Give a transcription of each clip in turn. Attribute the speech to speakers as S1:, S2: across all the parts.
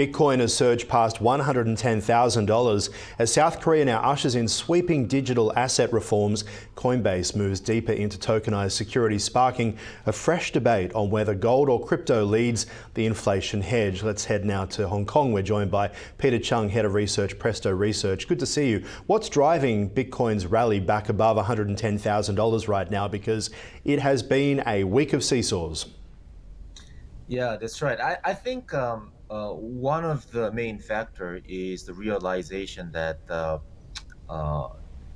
S1: Bitcoin has surged past $110,000 as South Korea now ushers in sweeping digital asset reforms. Coinbase moves deeper into tokenized securities, sparking a fresh debate on whether gold or crypto leads the inflation hedge. Let's head now to Hong Kong. We're joined by Peter Chung, Head of Research, Presto Research. Good to see you. What's driving Bitcoin's rally back above $110,000 right now? Because it has been a week of seesaws.
S2: Yeah, that's right. I think one of the main factor is the realization that uh,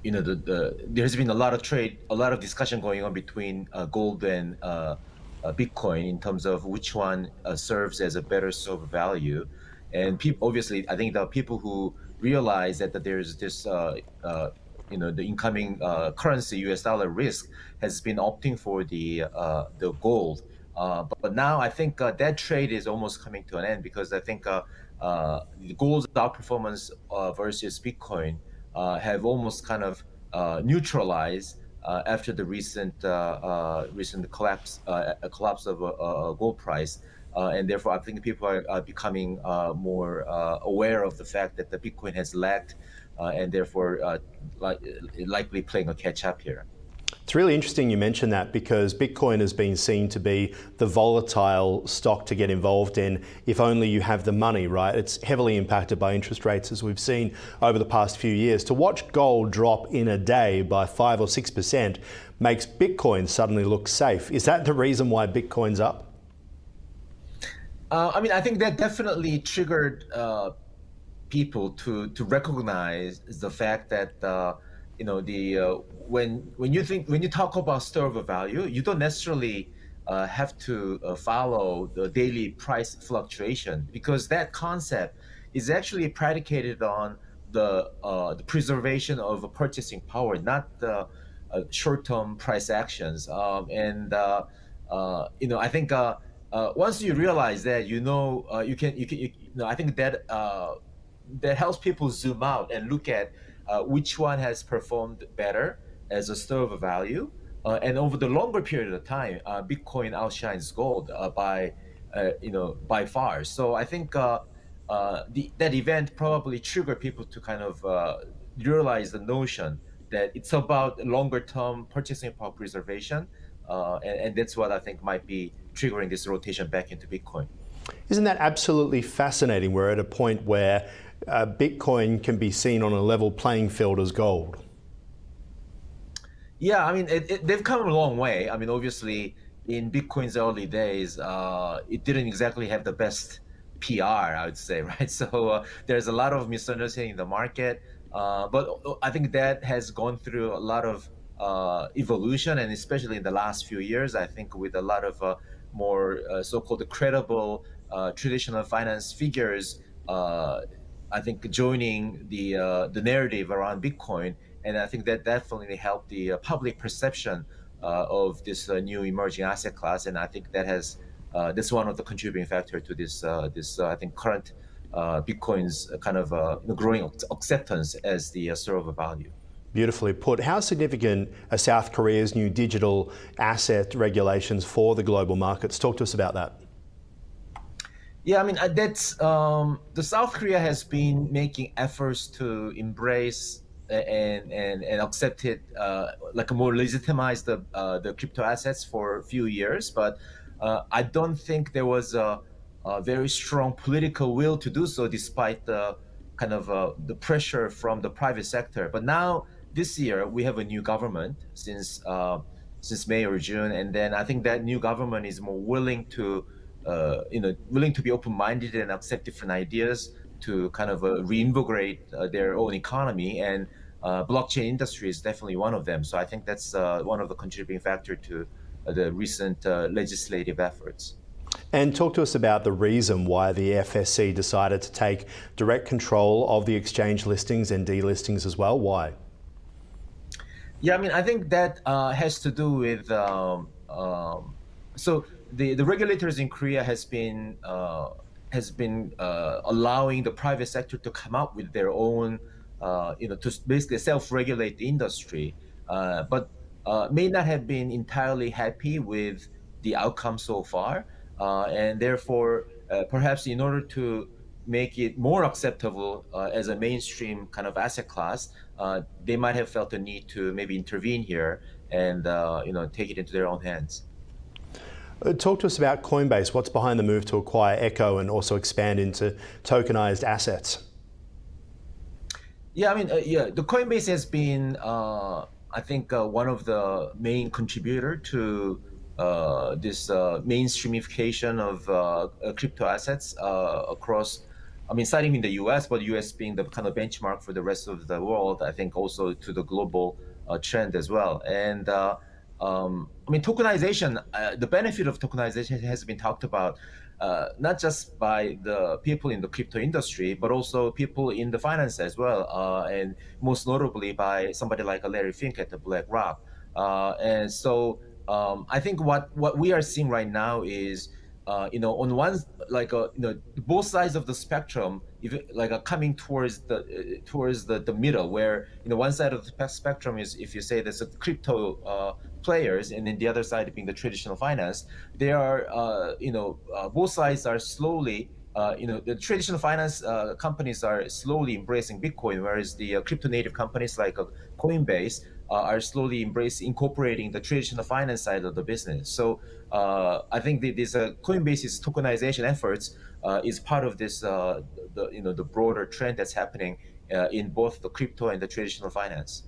S2: there's been a lot of trade, a lot of discussion going on between gold and Bitcoin in terms of which one serves as a better sort of value. And people, obviously, I think the people who realize that there's this, the incoming currency U.S. dollar risk has been opting for the gold. But now I think that trade is almost coming to an end because I think the gold's outperformance versus Bitcoin have almost kind of neutralized after the recent collapse of gold price. And therefore, I think people are becoming more aware of the fact that the Bitcoin has lagged, and therefore likely playing a catch up here.
S1: It's really interesting you mention that because Bitcoin has been seen to be the volatile stock to get involved in if only you have the money, right? It's heavily impacted by interest rates as we've seen over the past few years. To watch gold drop in a day by 5 or 6% makes Bitcoin suddenly look safe. Is that the reason why Bitcoin's up?
S2: I think that definitely triggered people to recognize the fact that when you talk about store of value, you don't necessarily have to follow the daily price fluctuation because that concept is actually predicated on the preservation of a purchasing power, not the short-term price actions. I think once you realize that, I think that that helps people zoom out and look at which one has performed better as a store of value. And over the longer period of time, Bitcoin outshines gold by far. So I think that event probably triggered people to kind of realize the notion that it's about longer term purchasing power preservation. And that's what I think might be triggering this rotation back into Bitcoin.
S1: Isn't that absolutely fascinating? We're at a point where Bitcoin can be seen on a level playing field as gold.
S2: Yeah, I mean, they've come a long way. I mean, obviously, in Bitcoin's early days, it didn't exactly have the best PR, I would say, right? So there's a lot of misunderstanding in the market. But I think that has gone through a lot of evolution, and especially in the last few years, I think with a lot of more so-called credible traditional finance figures, I think joining the narrative around Bitcoin, and I think that definitely helped the public perception of this new emerging asset class, and I think that's one of the contributing factor to this I think current Bitcoin's kind of growing acceptance as the store of value.
S1: Beautifully put. How significant are South Korea's new digital asset regulations for the global markets? Talk to us about that.
S2: Yeah, I mean that's the South Korea has been making efforts to embrace and accept it like a more legitimize the crypto assets for a few years, but I don't think there was a very strong political will to do so, despite the kind of the pressure from the private sector. But now this year we have a new government since May or June, and then I think that new government is more willing to willing to be open-minded and accept different ideas to kind of reinvigorate their own economy, and blockchain industry is definitely one of them. So I think that's one of the contributing factor to the recent legislative efforts.
S1: And talk to us about the reason why the FSC decided to take direct control of the exchange listings and delistings as well. Why?
S2: Yeah, I mean, I think that has to do with so the regulators in Korea has been allowing the private sector to come up with their own to basically self-regulate the industry, but may not have been entirely happy with the outcome so far, and therefore perhaps in order to make it more acceptable as a mainstream kind of asset class, they might have felt the need to maybe intervene here and take it into their own hands.
S1: Talk to us about Coinbase. What's behind the move to acquire Echo and also expand into tokenized assets?
S2: Yeah, I mean, the Coinbase has been, I think, one of the main contributor to this mainstreamification of crypto assets across. I mean, starting in the U.S., but U.S. being the kind of benchmark for the rest of the world. I think also to the global trend as well. And I mean, tokenization. The benefit of tokenization has been talked about not just by the people in the crypto industry, but also people in the finance as well, and most notably by somebody like Larry Fink at the BlackRock. And so I think what we are seeing right now is, on one, like both sides of the spectrum, if like coming towards the middle, where one side of the spectrum is, if you say there's a crypto players, and then the other side being the traditional finance. They are both sides are slowly, the traditional finance companies are slowly embracing Bitcoin, whereas the crypto native companies like Coinbase are slowly incorporating the traditional finance side of the business. So I think this Coinbase's tokenization efforts is part of this the broader trend that's happening in both the crypto and the traditional finance.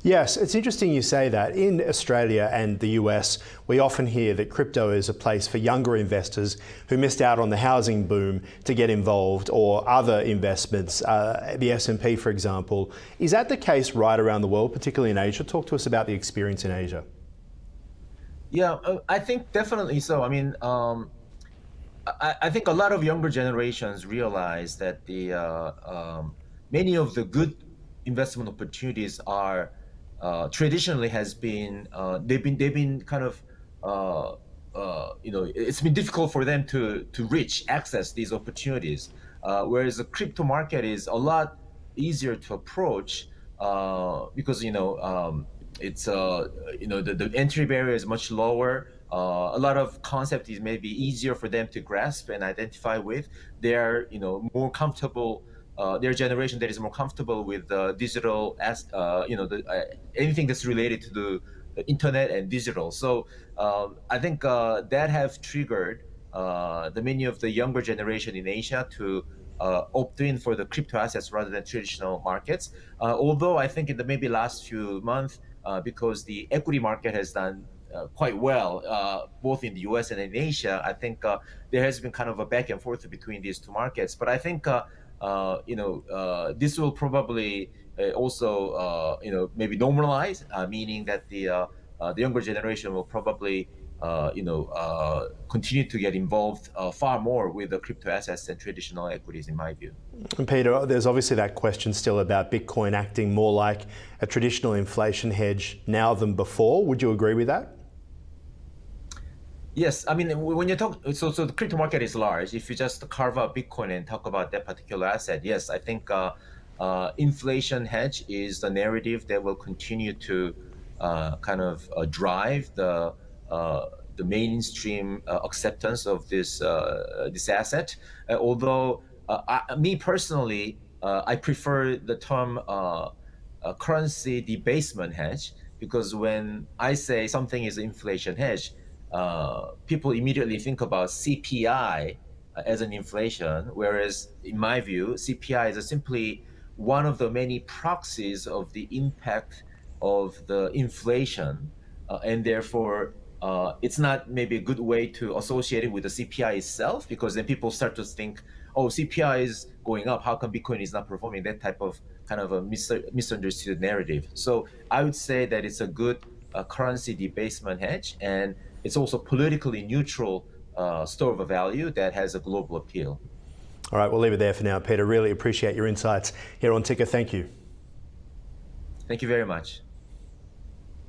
S1: Yes, it's interesting you say that. In Australia and the US, we often hear that crypto is a place for younger investors who missed out on the housing boom to get involved, or other investments, the S&P, for example. Is that the case right around the world, particularly in Asia? Talk to us about the experience in Asia.
S2: Yeah, I think definitely so. I mean, I think a lot of younger generations realize that many of the good investment opportunities are traditionally has been they've been kind of it's been difficult for them to access these opportunities, whereas the crypto market is a lot easier to approach because it's the entry barrier is much lower. A lot of concept is maybe easier for them to grasp and identify with. They're more comfortable. Their generation that is more comfortable with digital, as anything that's related to the internet and digital. So I think that have triggered the many of the younger generation in Asia to opt in for the crypto assets rather than traditional markets. Although I think in the maybe last few months, because the equity market has done quite well, both in the U.S. and in Asia, I think there has been kind of a back and forth between these two markets. But I think this will probably also maybe normalize, meaning that the younger generation will probably continue to get involved far more with the crypto assets than traditional equities, in my view.
S1: And Peter, there's obviously that question still about Bitcoin acting more like a traditional inflation hedge now than before. Would you agree with that?
S2: Yes, I mean, when you talk, so the crypto market is large. If you just carve out Bitcoin and talk about that particular asset, yes, I think inflation hedge is the narrative that will continue to drive the mainstream acceptance of this asset. Although me personally, I prefer the term currency debasement hedge, because when I say something is inflation hedge, people immediately think about CPI as an inflation, whereas in my view, CPI is simply one of the many proxies of the impact of the inflation, and therefore it's not maybe a good way to associate it with the CPI itself, because then people start to think, oh, CPI is going up, how come Bitcoin is not performing? That type of kind of a misunderstood narrative. So I would say that it's a good currency debasement hedge, and it's also politically neutral store of a value that has a global appeal.
S1: All right, we'll leave it there for now, Peter. Really appreciate your insights here on Ticker. Thank you.
S2: Thank you very much.